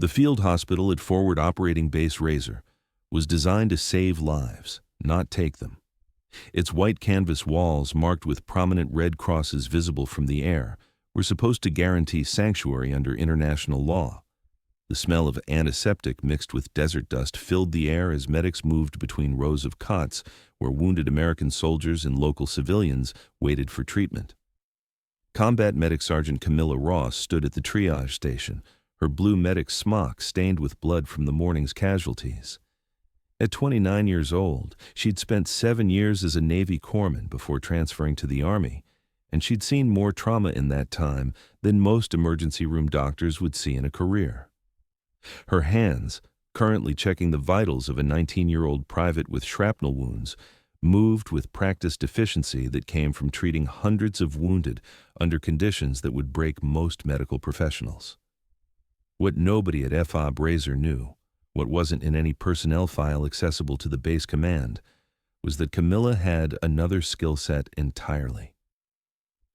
The field hospital at Forward Operating Base Razor was designed to save lives, not take them. Its white canvas walls, marked with prominent red crosses visible from the air, were supposed to guarantee sanctuary under international law. The smell of antiseptic mixed with desert dust filled the air as medics moved between rows of cots where wounded American soldiers and local civilians waited for treatment. Combat Medic Sergeant Camila Ross stood at the triage station, her blue medic smock stained with blood from the morning's casualties. At 29 years old, she'd spent 7 years as a Navy corpsman before transferring to the Army, and she'd seen more trauma in that time than most emergency room doctors would see in a career. Her hands, currently checking the vitals of a 19-year-old private with shrapnel wounds, moved with practiced efficiency that came from treating hundreds of wounded under conditions that would break most medical professionals. What nobody at FOB Razor knew, what wasn't in any personnel file accessible to the base command, was that Camila had another skill set entirely.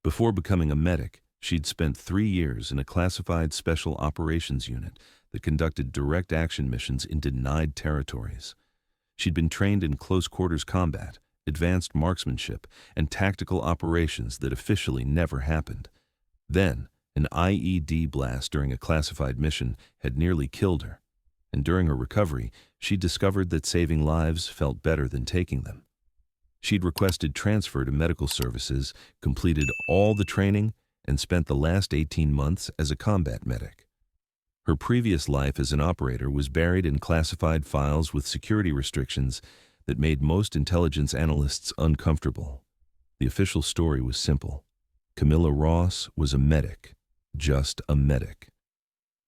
Before becoming a medic, she'd spent 3 years in a classified special operations unit that conducted direct action missions in denied territories. She'd been trained in close-quarters combat, advanced marksmanship, and tactical operations that officially never happened. Then, an IED blast during a classified mission had nearly killed her, and during her recovery, she discovered that saving lives felt better than taking them. She'd requested transfer to medical services, completed all the training, and spent the last 18 months as a combat medic. Her previous life as an operator was buried in classified files with security restrictions that made most intelligence analysts uncomfortable. The official story was simple. Camila Ross was a medic, just a medic.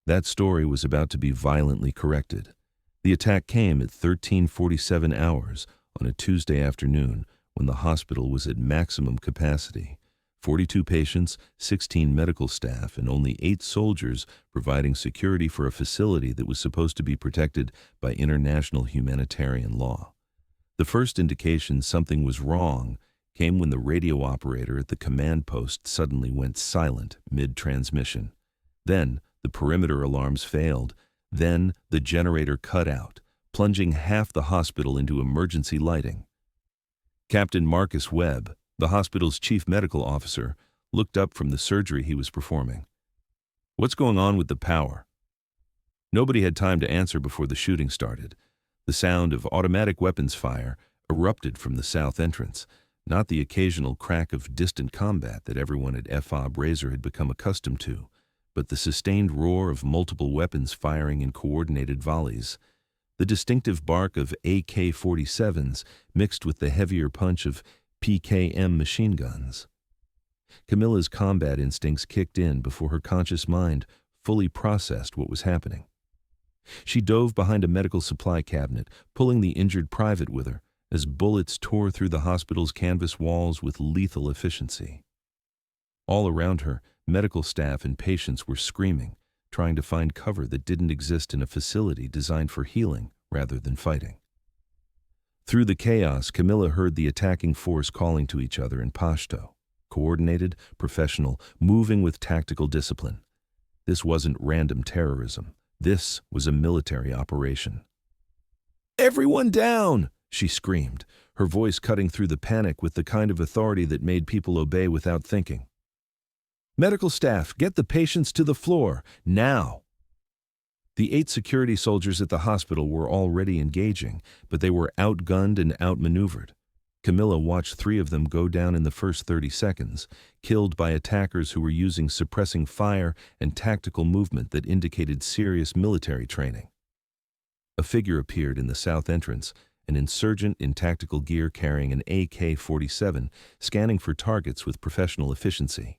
That story was about to be violently corrected. The attack came at 13:47 hours on a Tuesday afternoon when the hospital was at maximum capacity. 42 patients, 16 medical staff, and only 8 soldiers providing security for a facility that was supposed to be protected by international humanitarian law. The first indication something was wrong came when the radio operator at the command post suddenly went silent mid-transmission. Then the perimeter alarms failed. Then the generator cut out, plunging half the hospital into emergency lighting. Captain Marcus Webb, the hospital's chief medical officer, looked up from the surgery he was performing. "What's going on with the power?" Nobody had time to answer before the shooting started. The sound of automatic weapons fire erupted from the south entrance, not the occasional crack of distant combat that everyone at FOB Razor had become accustomed to, but the sustained roar of multiple weapons firing in coordinated volleys, the distinctive bark of AK-47s mixed with the heavier punch of PKM machine guns. Camila's combat instincts kicked in before her conscious mind fully processed what was happening. She dove behind a medical supply cabinet, pulling the injured private with her as bullets tore through the hospital's canvas walls with lethal efficiency. All around her, medical staff and patients were screaming, trying to find cover that didn't exist in a facility designed for healing rather than fighting. Through the chaos, Camila heard the attacking force calling to each other in Pashto, coordinated, professional, moving with tactical discipline. This wasn't random terrorism. This was a military operation. "Everyone down!" she screamed, her voice cutting through the panic with the kind of authority that made people obey without thinking. "Medical staff, get the patients to the floor, now!" The 8 security soldiers at the hospital were already engaging, but they were outgunned and outmaneuvered. Camila watched 3 of them go down in the first 30 seconds, killed by attackers who were using suppressing fire and tactical movement that indicated serious military training. A figure appeared in the south entrance, an insurgent in tactical gear carrying an AK-47, scanning for targets with professional efficiency.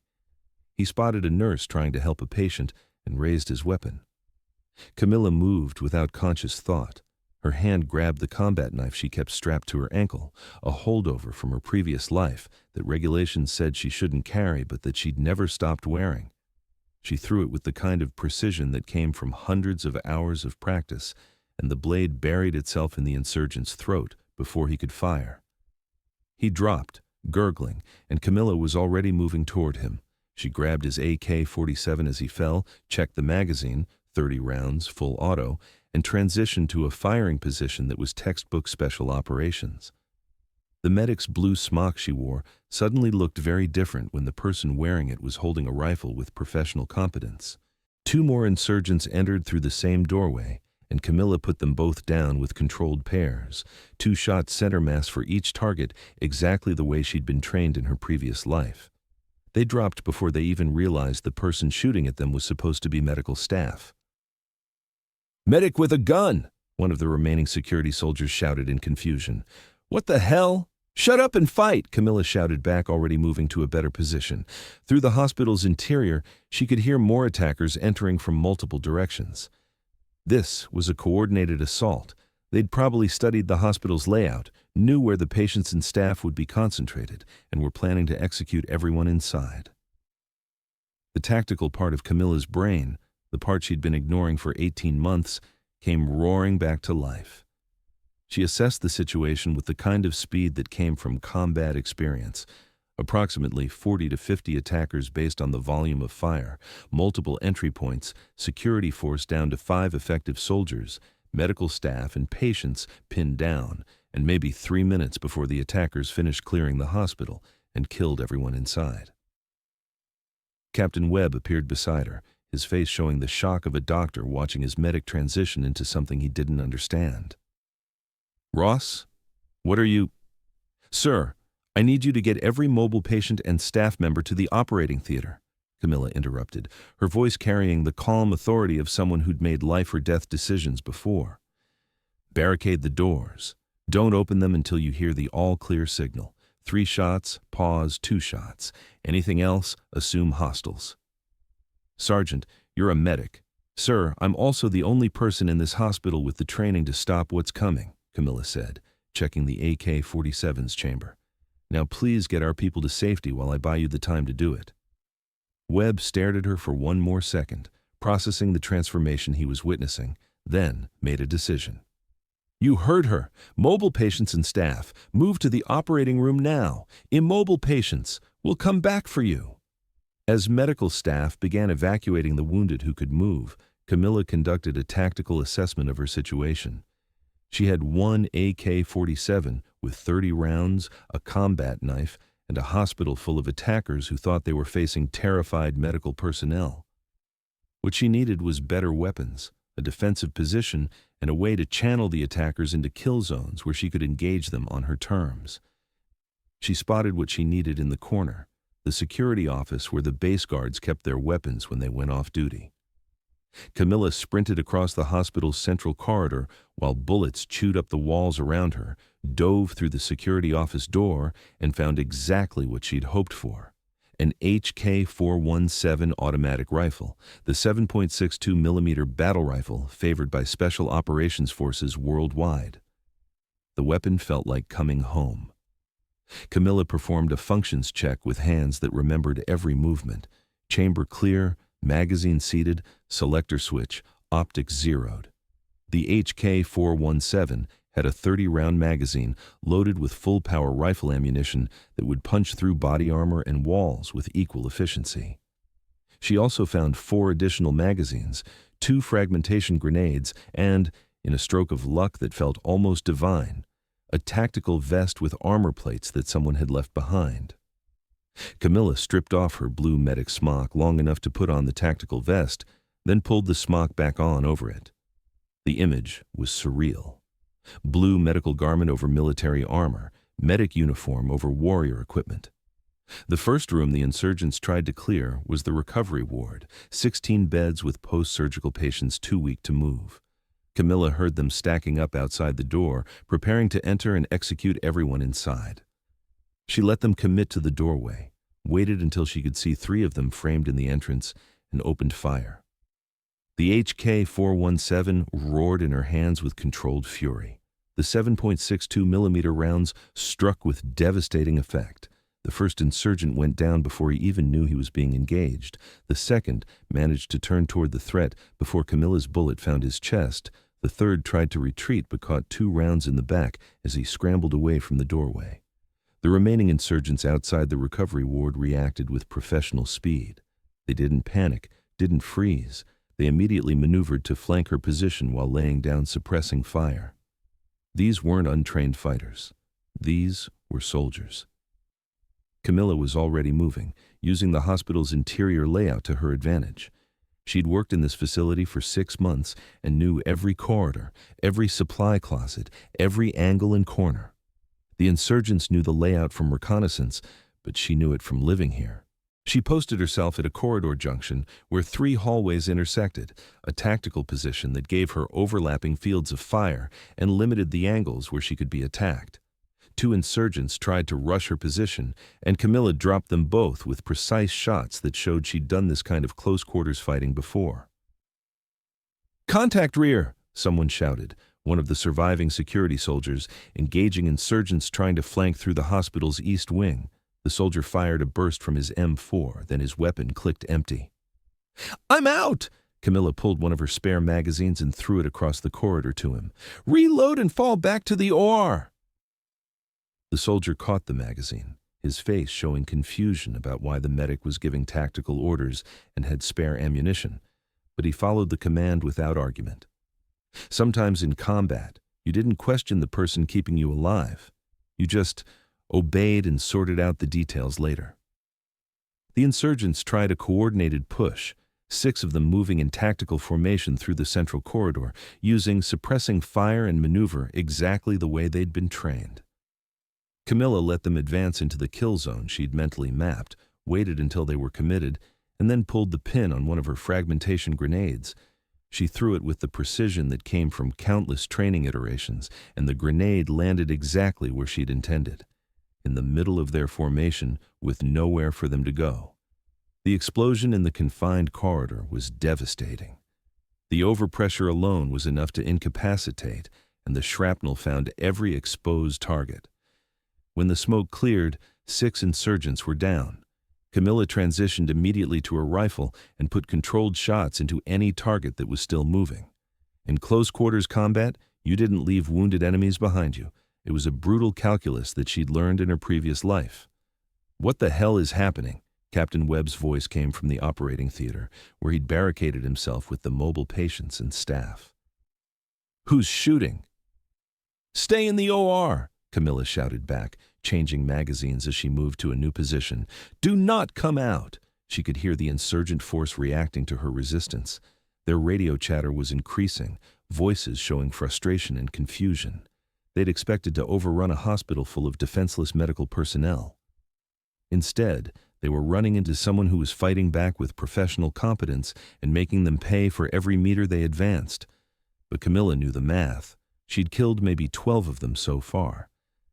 He spotted a nurse trying to help a patient and raised his weapon. Camila moved without conscious thought. Her hand grabbed the combat knife she kept strapped to her ankle, a holdover from her previous life that regulations said she shouldn't carry but that she'd never stopped wearing. She threw it with the kind of precision that came from hundreds of hours of practice, and the blade buried itself in the insurgent's throat before he could fire. He dropped, gurgling, and Camila was already moving toward him. She grabbed his AK-47 as he fell, checked the magazine, 30 rounds, full auto, and transitioned to a firing position that was textbook special operations. The medic's blue smock she wore suddenly looked very different when the person wearing it was holding a rifle with professional competence. 2 more insurgents entered through the same doorway, and Camila put them both down with controlled pairs, 2-shot center mass for each target, exactly the way she'd been trained in her previous life. They dropped before they even realized the person shooting at them was supposed to be medical staff. "Medic with a gun!" one of the remaining security soldiers shouted in confusion. "What the hell? Shut up and fight!" Camila shouted back, already moving to a better position. Through the hospital's interior, she could hear more attackers entering from multiple directions. This was a coordinated assault. They'd probably studied the hospital's layout, knew where the patients and staff would be concentrated, and were planning to execute everyone inside. The tactical part of Camila's brain, the part she'd been ignoring for 18 months, came roaring back to life. She assessed the situation with the kind of speed that came from combat experience. Approximately 40 to 50 attackers based on the volume of fire, multiple entry points, security force down to 5 effective soldiers, medical staff and patients pinned down, and maybe 3 minutes before the attackers finished clearing the hospital and killed everyone inside. Captain Webb appeared beside her, his face showing the shock of a doctor watching his medic transition into something he didn't understand. "Ross, what are you—" "Sir, I need you to get every mobile patient and staff member to the operating theater," Camila interrupted, her voice carrying the calm authority of someone who'd made life or death decisions before. "Barricade the doors. Don't open them until you hear the all-clear signal. 3 shots, pause, 2 shots. Anything else, assume hostiles." "Sergeant, you're a medic." "Sir, I'm also the only person in this hospital with the training to stop what's coming," Camila said, checking the AK-47's chamber. "Now please get our people to safety while I buy you the time to do it." Webb stared at her for one more second, processing the transformation he was witnessing, then made a decision. "You heard her. Mobile patients and staff, move to the operating room now. Immobile patients, we'll come back for you." As medical staff began evacuating the wounded who could move, Camila conducted a tactical assessment of her situation. She had 1 AK-47 with 30 rounds, a combat knife, and a hospital full of attackers who thought they were facing terrified medical personnel. What she needed was better weapons, a defensive position, and a way to channel the attackers into kill zones where she could engage them on her terms. She spotted what she needed in the corner, the security office where the base guards kept their weapons when they went off duty. Camila sprinted across the hospital's central corridor while bullets chewed up the walls around her, dove through the security office door, and found exactly what she'd hoped for: an HK-417 automatic rifle, the 7.62mm battle rifle favored by special operations forces worldwide. The weapon felt like coming home. Camila performed a functions check with hands that remembered every movement: chamber clear, magazine seated, selector switch, optics zeroed. The HK-417 had a 30-round magazine loaded with full-power rifle ammunition that would punch through body armor and walls with equal efficiency. She also found 4 additional magazines, 2 fragmentation grenades, and, in a stroke of luck that felt almost divine, a tactical vest with armor plates that someone had left behind. Camila stripped off her blue medic smock long enough to put on the tactical vest, then pulled the smock back on over it. The image was surreal. Blue medical garment over military armor, medic uniform over warrior equipment. The first room the insurgents tried to clear was the recovery ward, 16 beds with post-surgical patients too weak to move. Camila heard them stacking up outside the door, preparing to enter and execute everyone inside. She let them commit to the doorway, waited until she could see 3 of them framed in the entrance, and opened fire. The HK-417 roared in her hands with controlled fury. The 7.62mm rounds struck with devastating effect. The first insurgent went down before he even knew he was being engaged. The second managed to turn toward the threat before Camila's bullet found his chest. The third tried to retreat but caught 2 rounds in the back as he scrambled away from the doorway. The remaining insurgents outside the recovery ward reacted with professional speed. They didn't panic, didn't freeze. They immediately maneuvered to flank her position while laying down suppressing fire. These weren't untrained fighters. These were soldiers. Camila was already moving, using the hospital's interior layout to her advantage. She'd worked in this facility for 6 months and knew every corridor, every supply closet, every angle and corner. The insurgents knew the layout from reconnaissance, but she knew it from living here. She posted herself at a corridor junction where 3 hallways intersected, a tactical position that gave her overlapping fields of fire and limited the angles where she could be attacked. 2 insurgents tried to rush her position, and Camila dropped them both with precise shots that showed she'd done this kind of close-quarters fighting before. "Contact rear!" someone shouted, one of the surviving security soldiers, engaging insurgents trying to flank through the hospital's east wing. The soldier fired a burst from his M4, then his weapon clicked empty. "I'm out!" Camila pulled one of her spare magazines and threw it across the corridor to him. "Reload and fall back to the OR!" The soldier caught the magazine, his face showing confusion about why the medic was giving tactical orders and had spare ammunition, but he followed the command without argument. Sometimes in combat, you didn't question the person keeping you alive. You just obeyed and sorted out the details later. The insurgents tried a coordinated push, 6 of them moving in tactical formation through the central corridor, using suppressing fire and maneuver exactly the way they'd been trained. Camila let them advance into the kill zone she'd mentally mapped, waited until they were committed, and then pulled the pin on one of her fragmentation grenades. She threw it with the precision that came from countless training iterations, and the grenade landed exactly where she'd intended, in the middle of their formation with nowhere for them to go. The explosion in the confined corridor was devastating. The overpressure alone was enough to incapacitate, and the shrapnel found every exposed target. When the smoke cleared, 6 insurgents were down. Camila transitioned immediately to her rifle and put controlled shots into any target that was still moving. In close-quarters combat, you didn't leave wounded enemies behind you. It was a brutal calculus that she'd learned in her previous life. "What the hell is happening?" Captain Webb's voice came from the operating theater, where he'd barricaded himself with the mobile patients and staff. "Who's shooting?" "Stay in the OR!" Camila shouted back, changing magazines as she moved to a new position. "Do not come out!" She could hear the insurgent force reacting to her resistance. Their radio chatter was increasing, voices showing frustration and confusion. They'd expected to overrun a hospital full of defenseless medical personnel. Instead, they were running into someone who was fighting back with professional competence and making them pay for every meter they advanced. But Camila knew the math. She'd killed maybe 12 of them so far.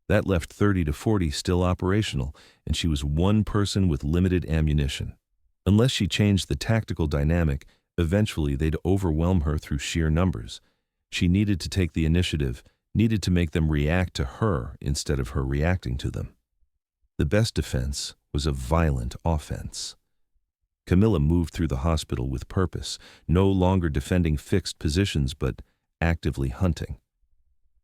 That left 30 to 40 still operational, and she was one person with limited ammunition. Unless she changed the tactical dynamic, eventually they'd overwhelm her through sheer numbers. She needed to take the initiative, needed to make them react to her instead of her reacting to them. The best defense was a violent offense. Camila moved through the hospital with purpose, no longer defending fixed positions but actively hunting.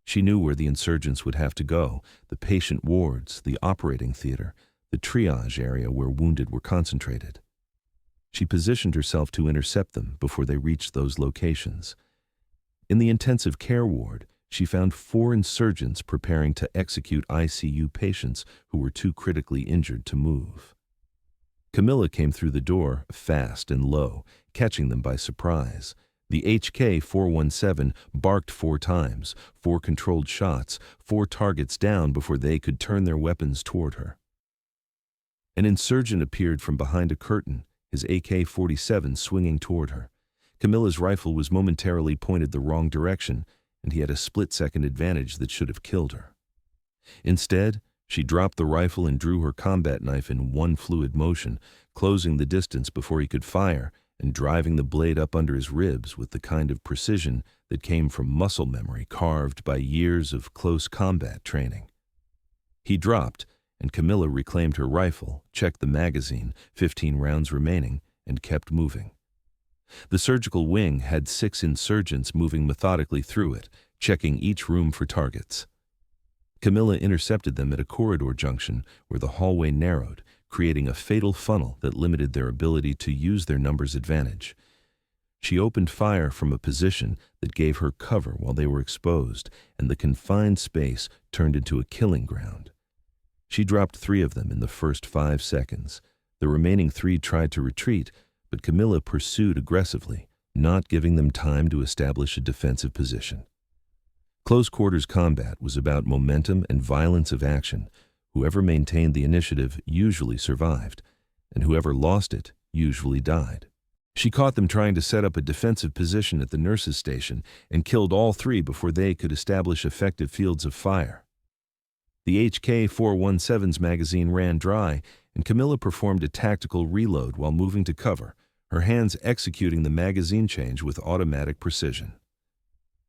She knew where the insurgents would have to go, the patient wards, the operating theater, the triage area where wounded were concentrated. She positioned herself to intercept them before they reached those locations. In the intensive care ward, she found 4 insurgents preparing to execute ICU patients who were too critically injured to move. Camila came through the door fast and low, catching them by surprise. The HK-417 barked 4 times, 4 controlled shots, 4 targets down before they could turn their weapons toward her. An insurgent appeared from behind a curtain, his AK-47 swinging toward her. Camila's rifle was momentarily pointed the wrong direction, and he had a split-second advantage that should have killed her. Instead, she dropped the rifle and drew her combat knife in one fluid motion, closing the distance before he could fire, and driving the blade up under his ribs with the kind of precision that came from muscle memory carved by years of close combat training. He dropped, and Camila reclaimed her rifle, checked the magazine, 15 rounds remaining, and kept moving. The surgical wing had 6 insurgents moving methodically through it, checking each room for targets. Camila intercepted them at a corridor junction where the hallway narrowed, creating a fatal funnel that limited their ability to use their numbers advantage. She opened fire from a position that gave her cover while they were exposed, and the confined space turned into a killing ground. She dropped 3 of them in the first 5 seconds. The remaining 3 tried to retreat, but Camila pursued aggressively, not giving them time to establish a defensive position. Close-quarters combat was about momentum and violence of action. Whoever maintained the initiative usually survived, and whoever lost it usually died. She caught them trying to set up a defensive position at the nurses' station and killed all 3 before they could establish effective fields of fire. The HK-417's magazine ran dry, and Camila performed a tactical reload while moving to cover, her hands executing the magazine change with automatic precision.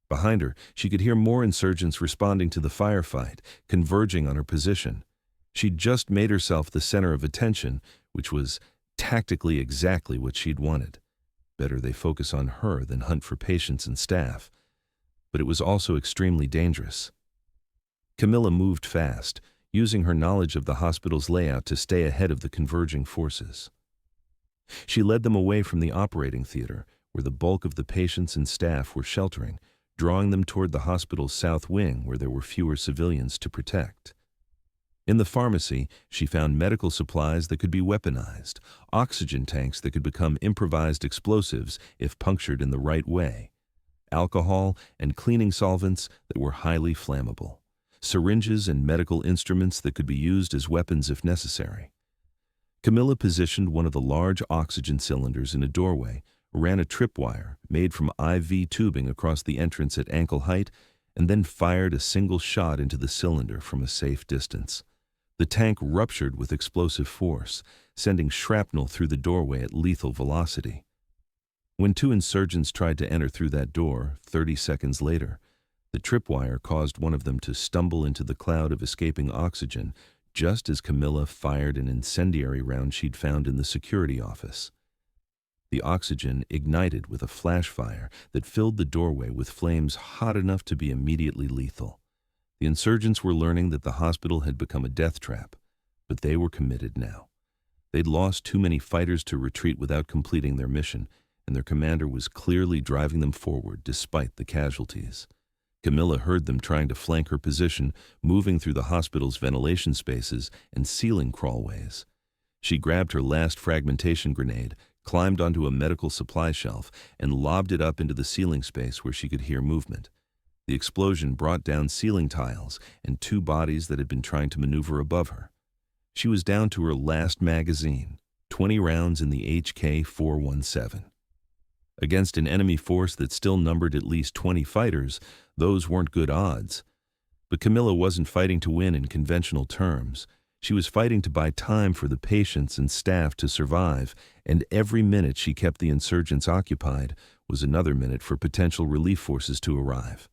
Behind her, she could hear more insurgents responding to the firefight, converging on her position. She'd just made herself the center of attention, which was tactically exactly what she'd wanted. Better they focus on her than hunt for patients and staff. But it was also extremely dangerous. Camila moved fast, using her knowledge of the hospital's layout to stay ahead of the converging forces. She led them away from the operating theater, where the bulk of the patients and staff were sheltering, drawing them toward the hospital's south wing where there were fewer civilians to protect. In the pharmacy, she found medical supplies that could be weaponized, oxygen tanks that could become improvised explosives if punctured in the right way, alcohol and cleaning solvents that were highly flammable, syringes and medical instruments that could be used as weapons if necessary. Camila positioned one of the large oxygen cylinders in a doorway, ran a tripwire made from IV tubing across the entrance at ankle height, and then fired a single shot into the cylinder from a safe distance. The tank ruptured with explosive force, sending shrapnel through the doorway at lethal velocity. When 2 insurgents tried to enter through that door 30 seconds later, the tripwire caused one of them to stumble into the cloud of escaping oxygen just as Camila fired an incendiary round she'd found in the security office. The oxygen ignited with a flash fire that filled the doorway with flames hot enough to be immediately lethal. The insurgents were learning that the hospital had become a death trap, but they were committed now. They'd lost too many fighters to retreat without completing their mission, and their commander was clearly driving them forward despite the casualties. Camila heard them trying to flank her position, moving through the hospital's ventilation spaces and ceiling crawlways. She grabbed her last fragmentation grenade, climbed onto a medical supply shelf, and lobbed it up into the ceiling space where she could hear movement. The explosion brought down ceiling tiles and 2 bodies that had been trying to maneuver above her. She was down to her last magazine, 20 rounds in the HK-417. Against an enemy force that still numbered at least 20 fighters, those weren't good odds. But Camila wasn't fighting to win in conventional terms. She was fighting to buy time for the patients and staff to survive, and every minute she kept the insurgents occupied was another minute for potential relief forces to arrive.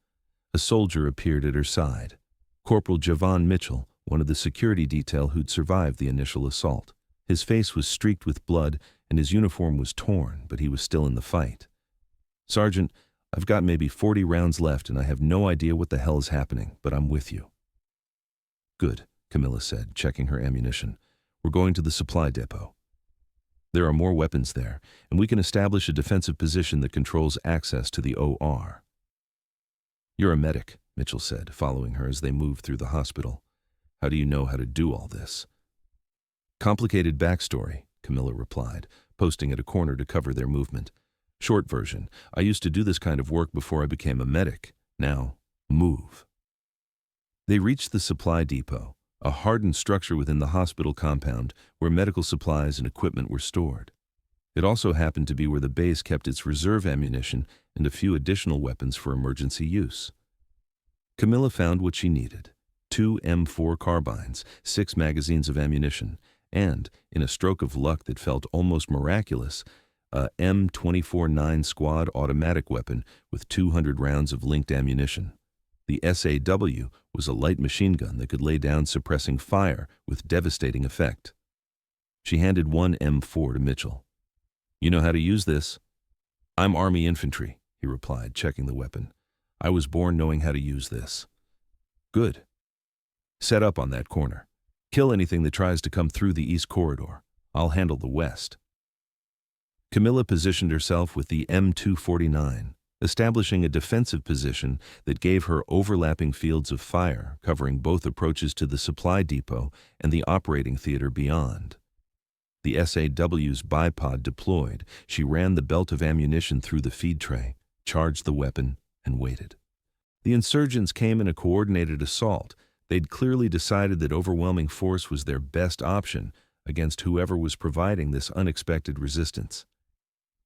A soldier appeared at her side. Corporal Javon Mitchell, one of the security detail who'd survived the initial assault. His face was streaked with blood, and his uniform was torn, but he was still in the fight. "Sergeant, I've got maybe 40 rounds left, and I have no idea what the hell is happening, but I'm with you." "Good," Camila said, checking her ammunition. "We're going to the supply depot. There are more weapons there, and we can establish a defensive position that controls access to the OR." "You're a medic," Mitchell said, following her as they moved through the hospital. "How do you know how to do all this?" "Complicated backstory," Camila replied, posting at a corner to cover their movement. "Short version, I used to do this kind of work before I became a medic. Now, move." They reached the supply depot, a hardened structure within the hospital compound where medical supplies and equipment were stored. It also happened to be where the base kept its reserve ammunition and a few additional weapons for emergency use. Camila found what she needed: 2 M4 carbines, 6 magazines of ammunition, and, in a stroke of luck that felt almost miraculous, a M24-9 squad automatic weapon with 200 rounds of linked ammunition. The SAW was a light machine gun that could lay down suppressing fire with devastating effect. She handed 1 M4 to Mitchell. "You know how to use this?" "I'm Army infantry," he replied, checking the weapon. "I was born knowing how to use this." "Good. Set up on that corner. Kill anything that tries to come through the east corridor. I'll handle the west." Camila positioned herself with the M249, establishing a defensive position that gave her overlapping fields of fire covering both approaches to the supply depot and the operating theater beyond. The SAW's bipod deployed. She ran the belt of ammunition through the feed tray, charged the weapon, and waited. The insurgents came in a coordinated assault. They'd clearly decided that overwhelming force was their best option against whoever was providing this unexpected resistance.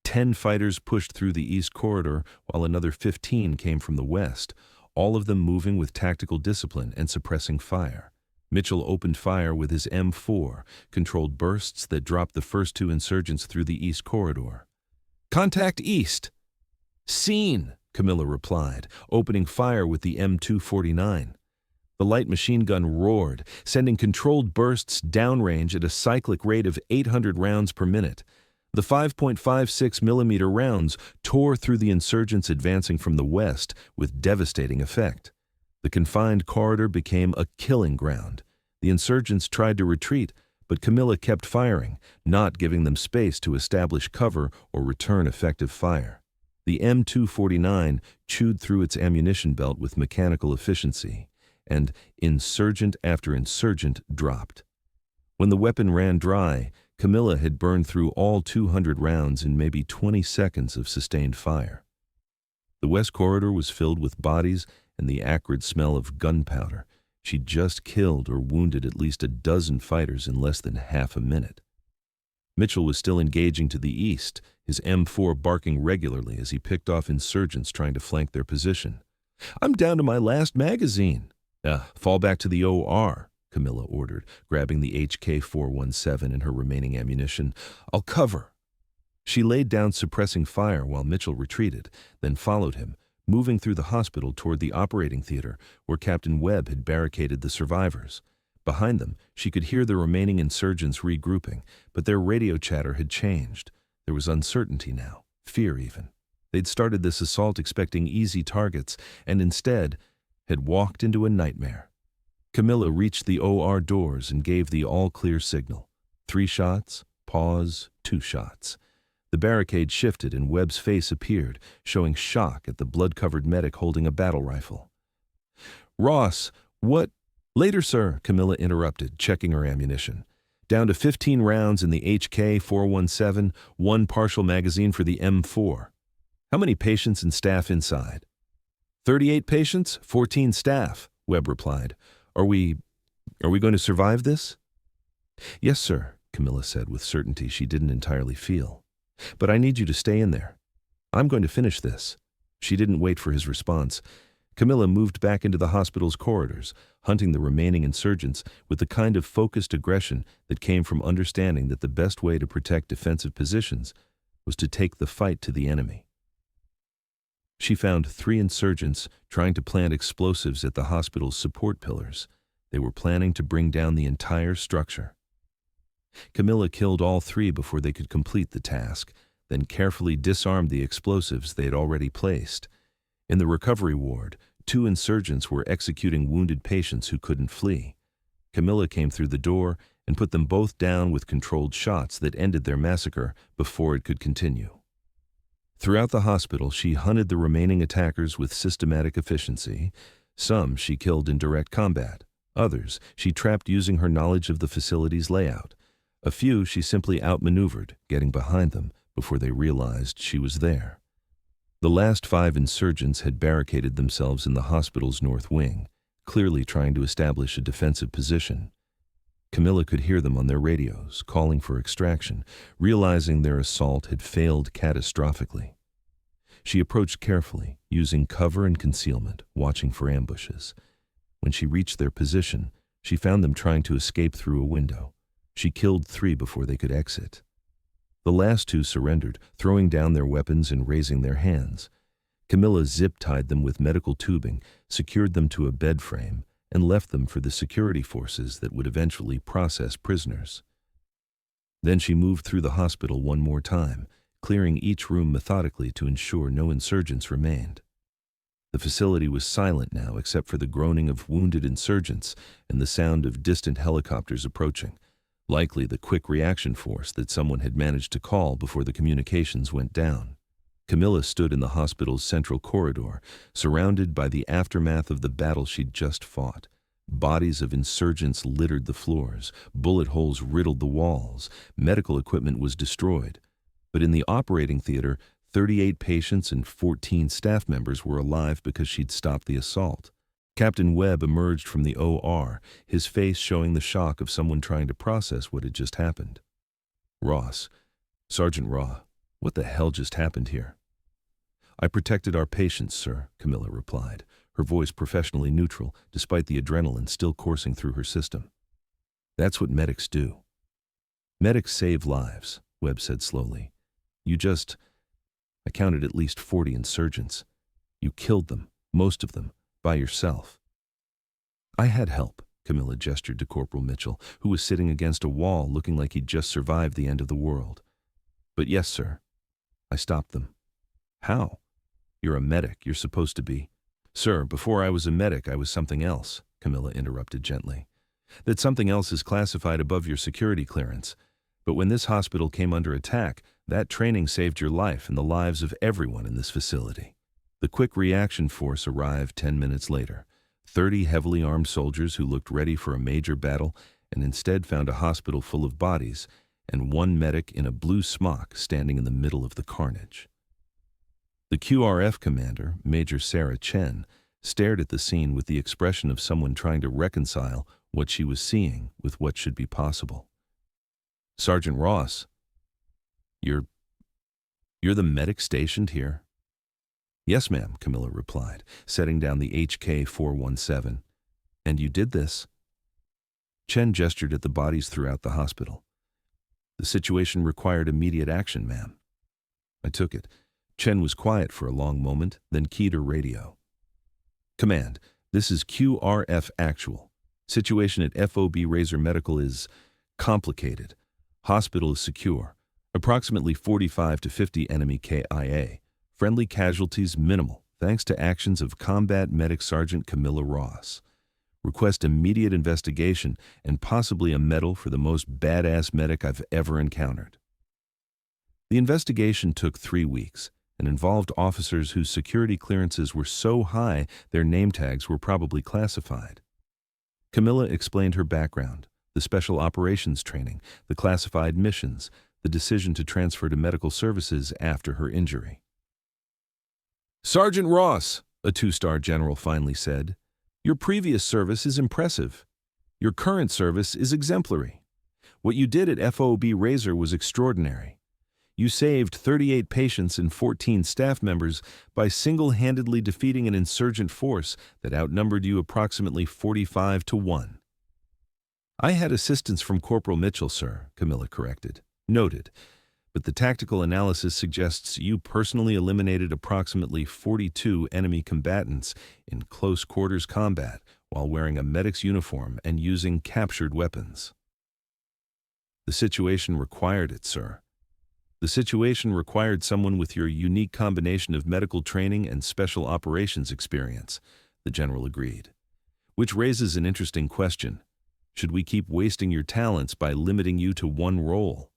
10 fighters pushed through the east corridor, while another 15 came from the west, all of them moving with tactical discipline and suppressing fire. Mitchell opened fire with his M4, controlled bursts that dropped the first 2 insurgents through the east corridor. "Contact east!" "Seen," Camila replied, opening fire with the M249. The light machine gun roared, sending controlled bursts downrange at a cyclic rate of 800 rounds per minute. The 5.56 millimeter rounds tore through the insurgents advancing from the west with devastating effect. The confined corridor became a killing ground. The insurgents tried to retreat, but Camila kept firing, not giving them space to establish cover or return effective fire. The M249 chewed through its ammunition belt with mechanical efficiency, and insurgent after insurgent dropped. When the weapon ran dry, Camila had burned through all 200 rounds in maybe 20 seconds of sustained fire. The west corridor was filled with bodies and the acrid smell of gunpowder. She'd just killed or wounded at least a dozen fighters in less than half a minute. Mitchell was still engaging to the east, his M4 barking regularly as he picked off insurgents trying to flank their position. "I'm down to my last magazine." Fall back to the OR," Camila ordered, grabbing the HK-417 and her remaining ammunition. "I'll cover." She laid down suppressing fire while Mitchell retreated, then followed him, moving through the hospital toward the operating theater where Captain Webb had barricaded the survivors. Behind them, she could hear the remaining insurgents regrouping, but their radio chatter had changed. There was uncertainty now, fear even. They'd started this assault expecting easy targets, and instead had walked into a nightmare. Camila reached the OR doors and gave the all-clear signal. 3 shots, pause, 2 shots. The barricade shifted and Webb's face appeared, showing shock at the blood-covered medic holding a battle rifle. "Ross, what—" "Later, sir," Camila interrupted, checking her ammunition. "Down to 15 rounds in the HK-417, 1 partial magazine for the M4. How many patients and staff inside?" 38 patients, 14 staff, Webb replied. Are we going to survive this?" "Yes, sir," Camila said with certainty she didn't entirely feel. "But I need you to stay in there. I'm going to finish this." She didn't wait for his response. Camila moved back into the hospital's corridors, hunting the remaining insurgents with the kind of focused aggression that came from understanding that the best way to protect defensive positions was to take the fight to the enemy. She found 3 insurgents trying to plant explosives at the hospital's support pillars. They were planning to bring down the entire structure. Camila killed all 3 before they could complete the task, then carefully disarmed the explosives they had already placed. In the recovery ward, 2 insurgents were executing wounded patients who couldn't flee. Camila came through the door and put them both down with controlled shots that ended their massacre before it could continue. Throughout the hospital, she hunted the remaining attackers with systematic efficiency. Some she killed in direct combat. Others she trapped using her knowledge of the facility's layout. A few she simply outmaneuvered, getting behind them before they realized she was there. The last 5 insurgents had barricaded themselves in the hospital's north wing, clearly trying to establish a defensive position. Camila could hear them on their radios, calling for extraction, realizing their assault had failed catastrophically. She approached carefully, using cover and concealment, watching for ambushes. When she reached their position, she found them trying to escape through a window. She killed 3 before they could exit. The last 2 surrendered, throwing down their weapons and raising their hands. Camila zip-tied them with medical tubing, secured them to a bed frame, and left them for the security forces that would eventually process prisoners. Then she moved through the hospital one more time, clearing each room methodically to ensure no insurgents remained. The facility was silent now except for the groaning of wounded insurgents and the sound of distant helicopters approaching. Likely the quick reaction force that someone had managed to call before the communications went down. Camila stood in the hospital's central corridor, surrounded by the aftermath of the battle she'd just fought. Bodies of insurgents littered the floors, bullet holes riddled the walls, medical equipment was destroyed. But in the operating theater, 38 patients and 14 staff members were alive because she'd stopped the assault. Captain Webb emerged from the OR, his face showing the shock of someone trying to process what had just happened. Ross, Sergeant Raw, what the hell just happened here? I protected our patients, sir, Camila replied, her voice professionally neutral, despite the adrenaline still coursing through her system. That's what medics do. Medics save lives, Webb said slowly. I counted at least 40 insurgents. You killed them, most of them, by yourself. I had help, Camila gestured to Corporal Mitchell, who was sitting against a wall looking like he'd just survived the end of the world. But yes, sir, I stopped them. How? You're a medic, you're supposed to be. Sir, before I was a medic, I was something else, Camila interrupted gently. That something else is classified above your security clearance. But when this hospital came under attack, that training saved your life and the lives of everyone in this facility. The quick reaction force arrived 10 minutes later. 30 heavily armed soldiers who looked ready for a major battle and instead found a hospital full of bodies and one medic in a blue smock standing in the middle of the carnage. The QRF commander, Major Sarah Chen, stared at the scene with the expression of someone trying to reconcile what she was seeing with what should be possible. Sergeant Ross, you're the medic stationed here? Yes, ma'am, Camila replied, setting down the HK-417. And you did this? Chen gestured at the bodies throughout the hospital. The situation required immediate action, ma'am. I took it. Chen was quiet for a long moment, then keyed her radio. Command, this is QRF Actual. Situation at FOB Razor Medical is complicated. Hospital is secure. Approximately 45 to 50 enemy KIA. Friendly casualties minimal, thanks to actions of Combat Medic Sergeant Camila Ross. Request immediate investigation and possibly a medal for the most badass medic I've ever encountered. The investigation took 3 weeks and involved officers whose security clearances were so high their name tags were probably classified. Camila explained her background, the special operations training, the classified missions, the decision to transfer to medical services after her injury. Sergeant Ross, a 2-star general finally said, your previous service is impressive. Your current service is exemplary. What you did at FOB Razor was extraordinary. You saved 38 patients and 14 staff members by single-handedly defeating an insurgent force that outnumbered you approximately 45 to 1. I had assistance from Corporal Mitchell, sir, Camila corrected. Noted. But the tactical analysis suggests you personally eliminated approximately 42 enemy combatants in close-quarters combat while wearing a medic's uniform and using captured weapons. The situation required it, sir. The situation required someone with your unique combination of medical training and special operations experience, the general agreed. Which raises an interesting question. Should we keep wasting your talents by limiting you to one role?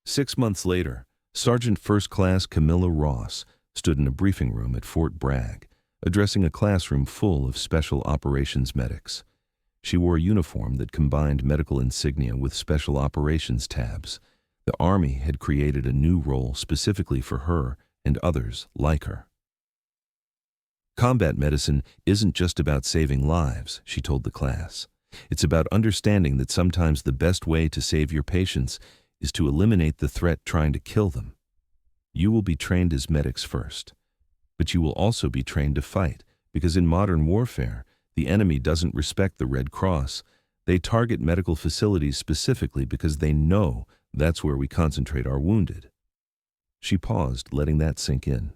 6 months later, Sergeant First Class Camila Ross stood in a briefing room at Fort Bragg, addressing a classroom full of special operations medics. She wore a uniform that combined medical insignia with special operations tabs. The Army had created a new role specifically for her and others like her. Combat medicine isn't just about saving lives, she told the class. It's about understanding that sometimes the best way to save your patients is to eliminate the threat trying to kill them. You will be trained as medics first, but you will also be trained to fight, because in modern warfare, the enemy doesn't respect the Red Cross. They target medical facilities specifically because they know that's where we concentrate our wounded. She paused, letting that sink in.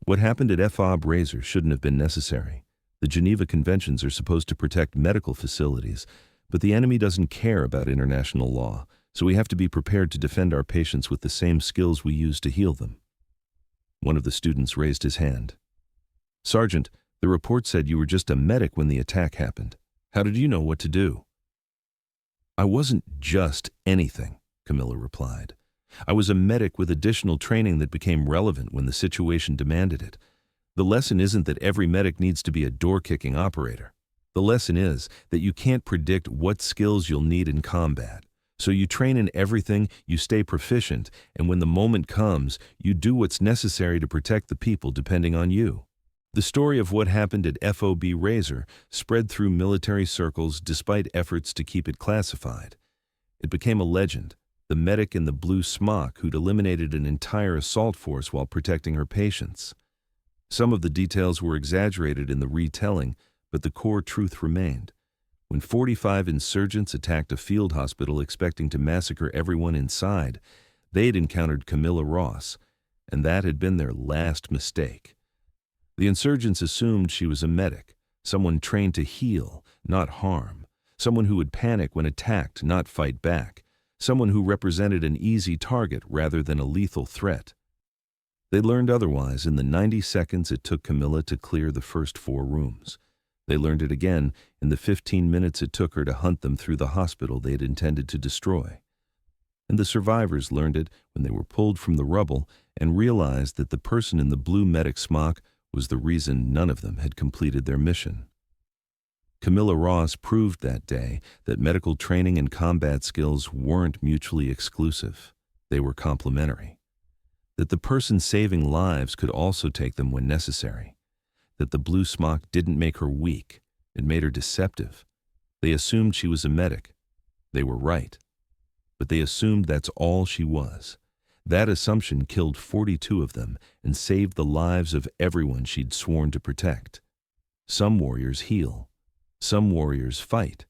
What happened at FOB Razor shouldn't have been necessary. The Geneva Conventions are supposed to protect medical facilities, but the enemy doesn't care about international law, so we have to be prepared to defend our patients with the same skills we use to heal them. One of the students raised his hand. Sergeant, the report said you were just a medic when the attack happened. How did you know what to do? "I wasn't just anything," Camila replied. "I was a medic with additional training that became relevant when the situation demanded it. The lesson isn't that every medic needs to be a door-kicking operator. The lesson is that you can't predict what skills you'll need in combat. So you train in everything, you stay proficient, and when the moment comes, you do what's necessary to protect the people depending on you." The story of what happened at FOB Razor spread through military circles despite efforts to keep it classified. It became a legend, the medic in the blue smock who'd eliminated an entire assault force while protecting her patients. Some of the details were exaggerated in the retelling, but the core truth remained. When 45 insurgents attacked a field hospital expecting to massacre everyone inside, they'd encountered Camila Ross, and that had been their last mistake. The insurgents assumed she was a medic, someone trained to heal, not harm, someone who would panic when attacked, not fight back, someone who represented an easy target rather than a lethal threat. They learned otherwise in the 90 seconds it took Camila to clear the first 4 rooms. They learned it again in the 15 minutes it took her to hunt them through the hospital they had intended to destroy. And the survivors learned it when they were pulled from the rubble and realized that the person in the blue medic smock was the reason none of them had completed their mission. Camila Ross proved that day that medical training and combat skills weren't mutually exclusive. They were complementary. That the person saving lives could also take them when necessary. That the blue smock didn't make her weak, it made her deceptive. They assumed she was a medic. They were right. But they assumed that's all she was. That assumption killed 42 of them and saved the lives of everyone she'd sworn to protect. Some warriors heal. Some warriors fight.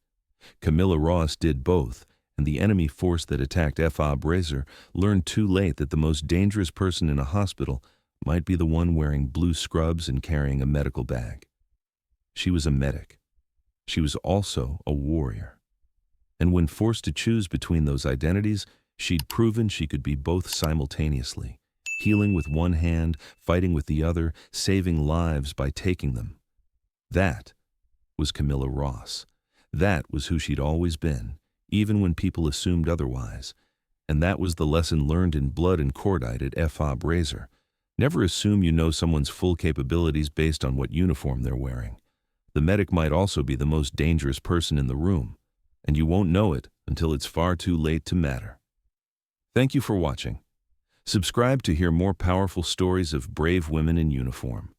Camila Ross did both, and the enemy force that attacked FOB Razor learned too late that the most dangerous person in a hospital might be the one wearing blue scrubs and carrying a medical bag. She was a medic. She was also a warrior. And when forced to choose between those identities, she'd proven she could be both simultaneously, healing with one hand, fighting with the other, saving lives by taking them. That was Camila Ross. That was who she'd always been, even when people assumed otherwise. And that was the lesson learned in Blood and Cordite at FOB Razor. Never assume you know someone's full capabilities based on what uniform they're wearing. The medic might also be the most dangerous person in the room, and you won't know it until it's far too late to matter. Thank you for watching. Subscribe to hear more powerful stories of brave women in uniform.